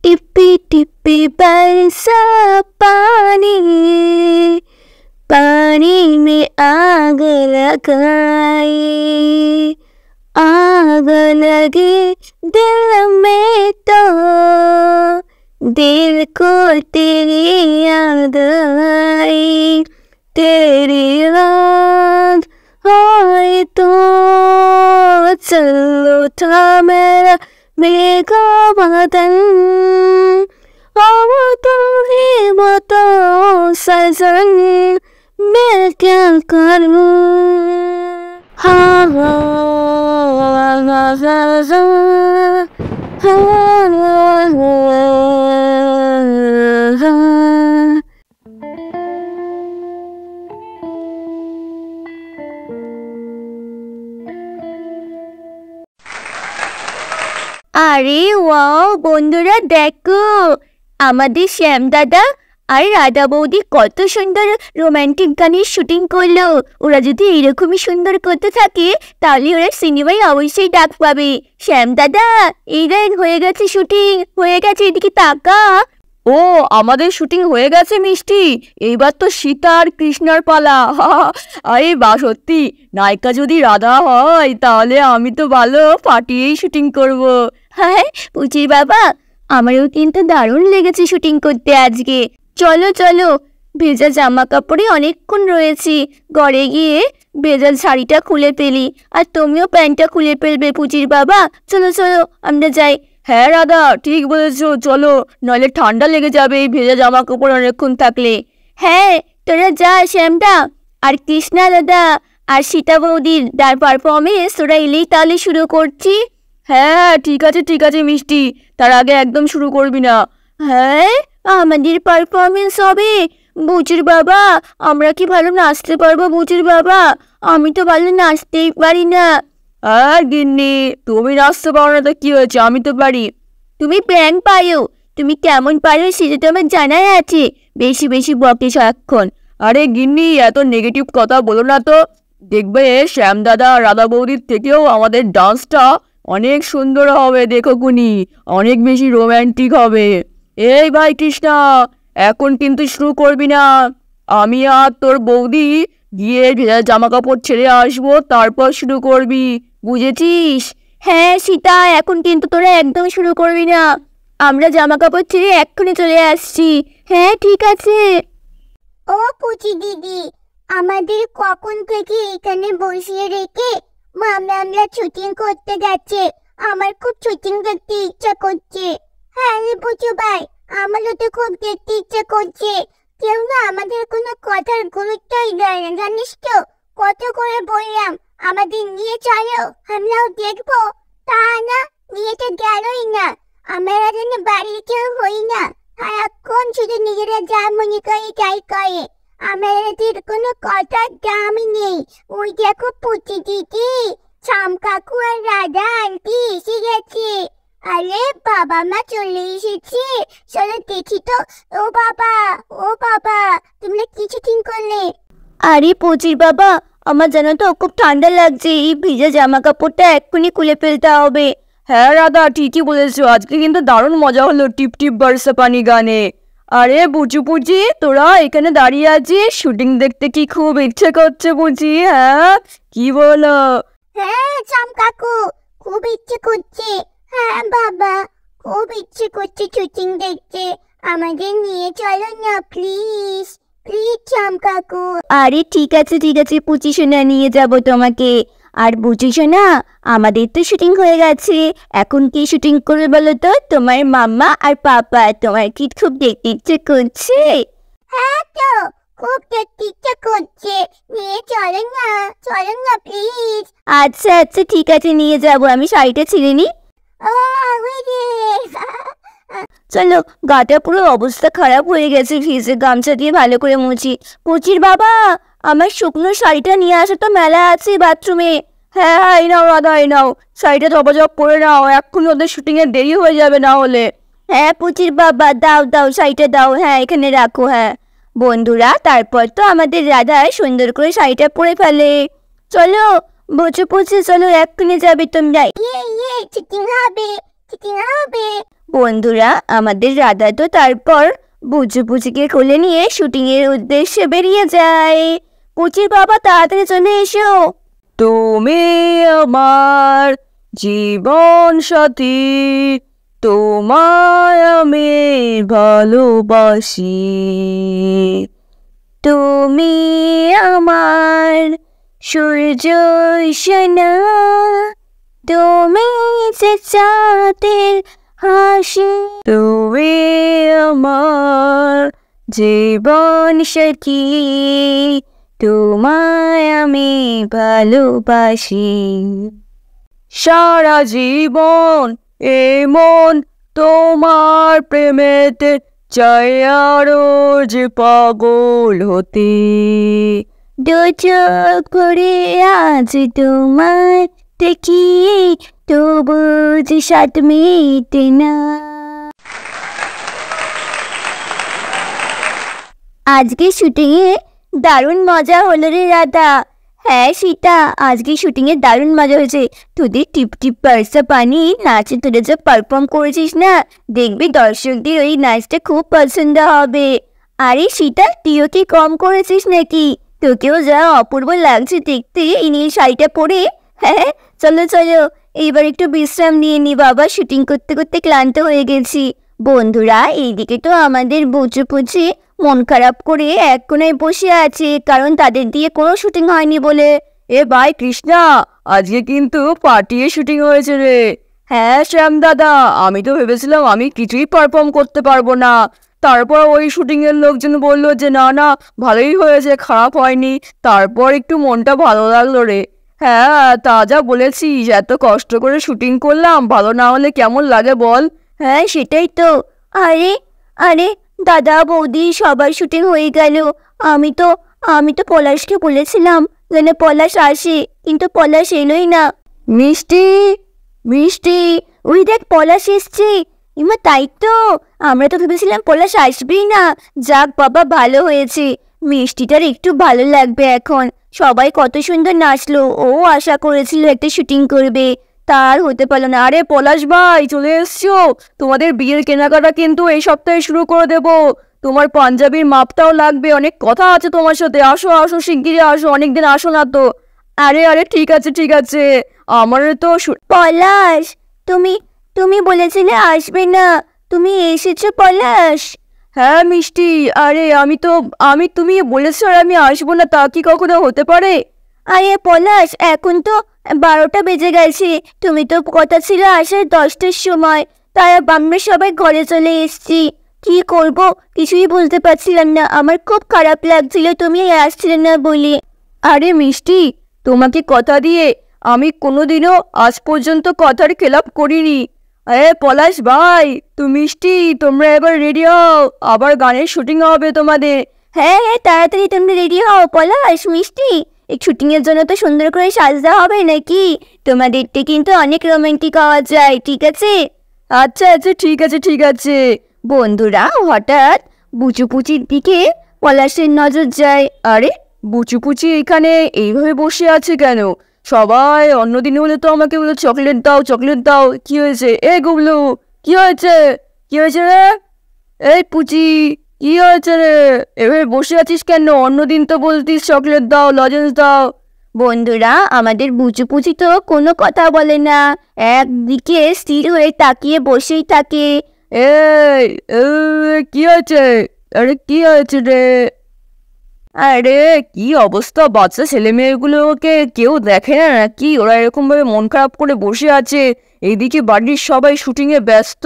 टिप्पी टिप्पी बरसा पानी, पानी में आग लगाई, आग लगी दिल में तो दिल को तेरी याद आई, तेरी याद आए तो चल उठा मेरा मेघा बदन, अब तुम ही बताओ सजन मैं क्या करूं। हाँ আরে ওয়াও বন্ধুরা দেখো, আমাদের শ্যাম দাদা আর রাধা বৌদি কত সুন্দর রোমান্টিক গানের শুটিং করলো। ওরা যদি এরকমই সুন্দর করতে থাকে তাহলে ওরা সিনেমায় অবশ্যই ডাক পাবে। শ্যাম দাদা এই দেখ হয়ে গেছে শুটিং, হয়ে গেছে, এদিকে তাকা। ও আমাদের শুটিং হয়ে গেছে মিষ্টি, এইবার তো সীতা আর কৃষ্ণার পালা। আরে বা সত্যি নায়িকা যদি রাধা হয় তাহলে আমি তো ভালো ফাটিয়েই শুটিং করব। হ্যাঁ পুচির বাবা, আমারও কিন্তু দারুণ লেগেছে শুটিং করতে আজকে। চলো চলো, ভেজা জামা কাপড়ে অনেকক্ষণ রয়েছি, ঘরে গিয়ে ভেজা শাড়িটা খুলে ফেলি, আর তুমিও প্যান্টটা খুলে ফেলবে পুচির বাবা। চলো চলো আমরা যাই। হ্যাঁ রাধা ঠিক বলেছো, চলো, নইলে ঠান্ডা লেগে যাবে এই ভেজা জামা কাপড় অনেকক্ষণ থাকলে। হ্যাঁ তোরা যা শ্যামদা আর কৃষ্ণা দাদা আর সীতা বৌদির পারফরমেন্স তোরা এলেই তাহলে শুরু করছি। হ্যাঁ ঠিক আছে মিষ্টি, তার আগে একদম শুরু করবি না। হ্যাঁ আমাদের পারফরমেন্স হবে? বুচির বাবা আমরা কি ভালো নাচতে পারবো বুচির বাবা? আমি তো ভালো নাচতেই পারি না। আর গিন্নি তুমি নাচতে পারো না তো কি হয়েছে, আমি তো পারি। তুমি প্র্যাঙ্ক পারো, তুমি কেমন পারো সেটা তো আমার জানাই আছে, বেশি বেশি বকে সারাক্ষণ। আরে গিন্নি এত নেগেটিভ কথা বলো না তো, দেখবে শ্যাম দাদা রাধা বৌদির থেকেও আমাদের ডান্সটা অনেক সুন্দর হবে, দেখো কুনি, অনেক বেশি রোম্যান্টিক হবে। এই ভাই কৃষ্ণা এখন কিন্তু শুরু করবি না, আমি আর তোর বৌদি গিয়ে ভেজা জামা কাপড় ছেড়ে আসবো, তারপর শুরু করবি, বুঝেছিস? হ্যাঁ সীতা এখন কিন্তু তোরা একদম শুরু করবি না, আমরা জামা কাপড় ছেড়ে এক্ষুনি চলে আসছি। হ্যাঁ ঠিক আছে। ও পুচি দিদি, আমাদের কখন থেকে এখানে বসিয়ে রেখে আমরা শুটিং করতে যাচ্ছে, আমার খুব শুটিং দেখতে ইচ্ছা করছে। হ্যাঁ রে পুচু ভাই, আমারও তো খুব দেখতে ইচ্ছা করছে, কেউ না আমাদের কোনো কথার গুরুত্বই দেয় না, জানিস তো? কত করে বললাম আমাদের নিয়ে চলো আমরাও দেখবো, তা না, নিয়ে তো গেলই না। আমরা যেন বাড়ির কেউ হই না, সারাক্ষণ শুধু নিজেরা যা মনে করে তাই করে, আমাদের কোনো কথার দামই নেই। ওই দেখো পুচি দিদি, শ্যাম কাকু আর রাধা আন্টি এসে গেছে। আরে বাবা মা চলে এসেছে, চলো দেখি তো। ও বাবা তোমরা কি শুটিং করলে? আরে পুচির বাবা আমার জানো তো খুব ঠান্ডা লাগছে, এই ভিজা জামা কাপড়টা এক্ষুনি খুলে ফেলতে হবে। হ্যাঁ রাধা ঠিকই বলেছো, আজকে কিন্তু দারুণ মজা হলো টিপ টিপ বর্ষা পানি গানে। আরে বুচু পুচি তোরা এখানে দাঁড়িয়ে আছিস, শুটিং দেখতে কি খুব ইচ্ছে করছে বুঝি? হ্যাঁ কি বলো? হ্যাঁ শ্যাম কাকু খুব ইচ্ছে করছে, হ্যাঁ বাবা খুব ইচ্ছে করছে শুটিং দেখতে, আমাদের নিয়ে চলো না প্লিজ প্লিজ শ্যাম কাকু। আরে ঠিক আছে পুচি সোনা, নিয়ে যাব তোমাকে। আর বুচি সোনা আমাদের তো শুটিং হয়ে গেছে, এখন কি শুটিং করবে বলো তো? তোমার মাম্মা আর পাপা, তোমার কি খুব দেখতে ইচ্ছে করছে? হ্যাঁ তো খুব দেখতে ইচ্ছে করছে, নিয়ে চলো না প্লিজ। আচ্ছা ঠিক আছে নিয়ে যাব, আমি শাড়িটা ছিঁড়ে নি। ও রে চলো, গাটা পুরো অবস্থা খারাপ হয়ে গেছে, ভিজে গামছা দিয়ে ভালো করে মুছি। পুচির বাবা আমার শুকনো শাড়িটা নিয়ে আসো তো, মেলা আছে বাথরুমে। হ্যাঁ এই নাও রাধা, এই নাও শাড়িটা ঝপাঝপ করে নাও, এক্ষুনি ওদের শুটিংয়ে দেরি হয়ে যাবে না হলে। হ্যাঁ পুচির বাবা দাও শাড়িটা দাও, হ্যাঁ এখানে রাখো। হ্যাঁ বন্ধুরা তারপর তো আমাদের রাধা সুন্দর করে শাড়িটা পরে ফেলে। চলো বুঝু বুঝে চলো, এক্ষুনি যাবে তোমরা। শুটিং হবে, শুটিং হবে। বন্ধুরা, আমাদের রাধা তো তারপর বুঝু পুচিকে কোলে নিয়ে শুটিং এর উদ্দেশ্যে বেরিয়ে যায়। পুচির বাবা তাড়াতাড়ি চলে এসো। তুমি আমার জীবন সাথী, তোমায় আমি ভালোবাসি। তুমি আমার সূর্য সোনা, তুমি যে চাঁদের হাসি। তুমি আমার জীবন সাথী, তোমায় আমি ভালোবাসি। সারা জীবন এই মন তোমার প্রেমেতে চাই আরো যে পাগল হতে। দু চোখ ভরে আজ তোমার দেখি, তবু যে সাথ মেটে না। আজকে শুটিং এ দারুণ মজা হলো রে রাধা। হ্যাঁ সীতা, আজকে শুটিং এ দারুণ মজা হয়েছে। তোদের টিপ টিপ বর্ষা পানি নাচে তোরা যা পারফর্ম করেছিস না, দেখবি দর্শকদের ওই নাচটা খুব পছন্দ হবে। আরে সীতা, তুইও কি কম করেছিস নাকি? তোকেও যা অপূর্ব লাগছে দেখতে এই নীল শাড়িটা পরে। হ্যাঁ চলো চলো, এইবার একটু বিশ্রাম নিয়ে নি বাবা, শুটিং করতে করতে ক্লান্ত হয়ে গেছি। বন্ধুরা, এইদিকে তো আমাদের বুঝু পুচি মন খারাপ করে এক কোণায় বসে আছে, কারণ তাদের দিয়ে কোনো শুটিং হয়নি বলে। এ ভাই কৃষ্ণা, আজকে কিন্তু পার্টিয়ে শুটিং হয়েছে রে। হ্যাঁ শ্যাম দাদা, আমি তো ভেবেছিলাম আমি কিছুই পারফর্ম করতে পারবো না। তারপর ওই শুটিং এর লোকজন বললো যে না না ভালোই হয়েছে, খারাপ হয়নি। তারপর একটু মনটা ভালো লাগলো রে। হ্যাঁ তা যা বলেছিস, এত কষ্ট করে শুটিং করলাম, ভালো না হলে কেমন লাগে বল। হ্যাঁ সেটাই তো। আরে আরে দাদা বৌদি সবার শুটিং হয়ে গেল। আমি তো পলাশকে বলেছিলাম যেন পলাশ আসে, কিন্তু পলাশ এলোই না। মিষ্টি, মিষ্টি, ওই দেখ পলাশ এসছে। ইমা তাই তো, আমরা তো ভেবেছিলাম পলাশ আসবেই না। যাক বাবা, ভালো হয়েছে। মিষ্টিটার একটু ভালো লাগবে এখন। সবাই কত সুন্দর নাচলো, ও আশা করেছিল একটা শুটিং করবে, তার হতে পারলো না। আরে পলাশ ভাই চলে এসছো। তোমাদের বিয়ের কেনাকাটা কিন্তু এই সপ্তাহে শুরু করে দেবো। তোমার পাঞ্জাবির মাপটাও লাগবে, অনেক কথা আছে তোমার সাথে। আসো আসো শিগগিরই আসো, অনেকদিন আসো না তো। আরে আরে ঠিক আছে ঠিক আছে, আমার তো পলাশ, তুমি তুমি বলেছিলে আসবে না, তুমি এসেছো পলাশ? হ্যাঁ মিষ্টি, আরে তুমি বলেছো আর আমি আসবো না, তা কি কখনো হতে পারে? আরে পলাশ, এখন তো 12টা বেজে গেছে। তুমি তো কথা ছিল আসার 10টার সময়, তাই আমরা সবাই ঘরে চলে এসেছি। কি করব কিছুই বুঝতে পারছিলাম না, আমার খুব খারাপ লাগছিল তুমি আসছিলে না বলে। আরে মিষ্টি, তোমাকে কথা দিয়ে আমি কোনোদিনও আজ পর্যন্ত কথার খেলাপ করিনি। আরে পলাশ ভাই, মিষ্টি, তোমরা এবার রেডি হও, আবার গানের শুটিং হবে তোমাদের। হ্যাঁ হ্যাঁ, তাড়াতাড়ি তোমরা রেডি হও। পলাশ, মিষ্টি, এই শুটিংয়ের জন্য তো সুন্দর করে সাজতে হবে নাকি? তোমাদেরটা কিন্তু অনেক রোমান্টিক হওয়া যায়, ঠিক আছে? আচ্ছা আচ্ছা ঠিক আছে ঠিক আছে। বন্ধুরা, হঠাৎ বুচুপুচির দিকে পলাশের নজর যায়। আরে বুচুপুচি এখানে এইভাবে বসে আছে কেন? সবাই অন্যদিনে হলে তো আমাকে বলে চকলেট দাও চকলেট দাও। কি হয়েছে? এ গুবলু, কি হয়েছে? কি হয়েছে রে? এই পুচি, কি হয়েছে রে? এভাবে বসে আছিস কেন? অন্যদিন তো বলতিস চকলেট দাও, লজেন্স দাও। বন্ধুরা, আমাদের বুচুপুচি তো কোনো কথা বলে না, একদিকে স্থির হয়ে তাকিয়ে বসেই থাকে। এই কি হয়েছে? আরে কি হয়েছে রে? আরে কি অবস্থা, বাচ্চা ছেলে মেয়েগুলোকে কেউ দেখে না নাকি? ওরা এরকম ভাবে মন খারাপ করে বসে আছে, এইদিকে বাড়ির সবাই শুটিং এ ব্যস্ত।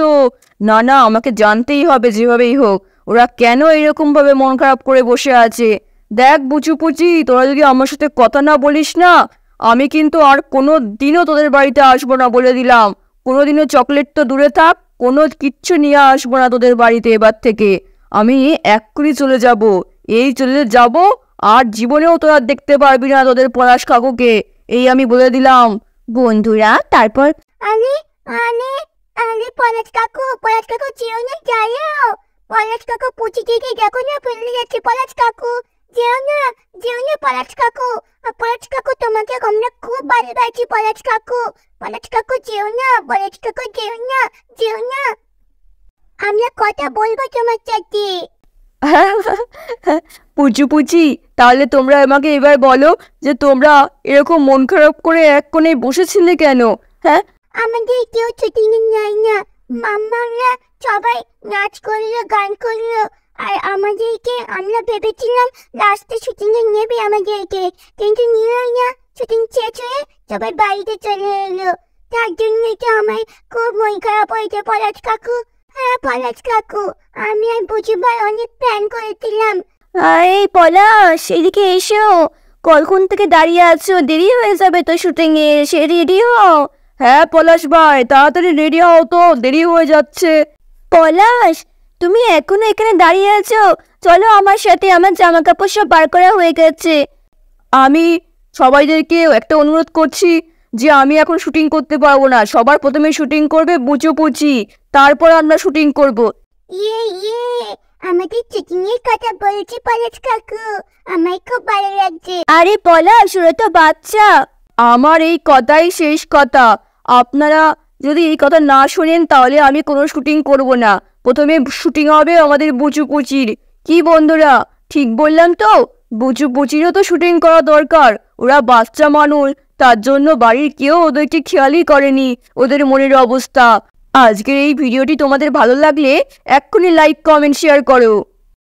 না না, আমাকে জানতেই হবে যেভাবেই হোক, ওরা কেন এরকম ভাবে মন খারাপ করে বসে আছে। দেখ বুচুপুচি, তোরা যদি আমার সাথে কথা না বলিস না, আমি কিন্তু আর কোনো দিনও তোদের বাড়িতে আসবো না বলে দিলাম। কোনোদিনও চকলেট তো দূরে থাক, কোনো কিচ্ছু নিয়ে আসবো না তোদের বাড়িতে এবার থেকে। আমি এক্ষুনি চলে যাব, এই চলে যাব, আর জীবনেও তোরা দেখতে পারবি না তোদের পলাশ কাকুকে, এই আমি বলে দিলাম। বন্ধুরা, তারপর আরে আরে আরে পলাশ কাকু যেও না, যাও। পলাশ কাকু পুচি দিদি দেখো না ফেলে যাচ্ছে। পলাশ কাকু যেও না, যেও না পলাশ কাকু। পলাশ কাকু, তোমাকে আমরা খুব ভালোবাসি পলাশ কাকু। পলাশ কাকু যেও না, পলাশ কাকু যেও না, যেও না। আমরা কথা বলবো তোমার সাথে। পুচু পুচি, তাহলে তোমরা আমাকে এবার বলো যে তোমরা এরকম মন খারাপ করে এক কোণে বসেছিলে কেন? হ্যাঁ, আমাদের কেউ ছুটি নেয় না। মাম্মারা সবাই নাচ করলো, গান করলো, আর আমাদেরকে আমরা ভেবেছিলাম লাস্টে শুটিং এ নেবে আমাদেরকে, কিন্তু নিলই না। শুটিং শেষ হয়ে সবাই বাড়িতে চলে এলো। তার জন্য তো আমার খুব মন খারাপ হয়েছে পলাশ কাকু। হ্যাঁ পলাশ কাকু, আমি আর বুঝি ভাই অনেক প্ল্যান করেছিলাম। এই পলাশ, এদিকে এসো। কখন থেকে দাঁড়িয়ে আছো? দেরি হয়ে যাবে তো শুটিং এ, সে রেডি হও। হ্যাঁ পলাশ ভাই, তাড়াতাড়ি রেডি হও তো, দেরি হয়ে যাচ্ছে। পলাশ, তুমি এখনো এখানে দাঁড়িয়ে আছো? চলো আমার সাথে, আমার জামা কাপড় সব বার করা হয়ে গেছে। আমি সবাইদেরকে একটা অনুরোধ করছি যে আমি এখন শুটিং করতে পারবো না। সবার প্রথমে শুটিং করবে বুচু পুচি, তারপর আমরা শুটিং করব। ইয়ে, আমাদের শুটিং এর কথা বলছি পলাশ কাকু, আমার খুব ভালো লাগছে। আরে পলাশ, ওরা তো বাচ্চা। আমার এই কথাই শেষ কথা। আপনারা যদি এই কথা না শোনেন তাহলে আমি কোনো শুটিং করব না। প্রথমে শুটিং হবে আমাদের বুচু পুচির। কি বন্ধুরা, ঠিক বললাম তো? বুচু পুচিরও তো শুটিং করা দরকার। ওরা বাচ্চা মানুষ, তার জন্য বাড়ির কেউ ওদেরকে খেয়ালই করেনি ওদের মনের অবস্থা। আজকের এই ভিডিওটি তোমাদের ভালো লাগলে এক্ষুনি লাইক, কমেন্ট, শেয়ার করো।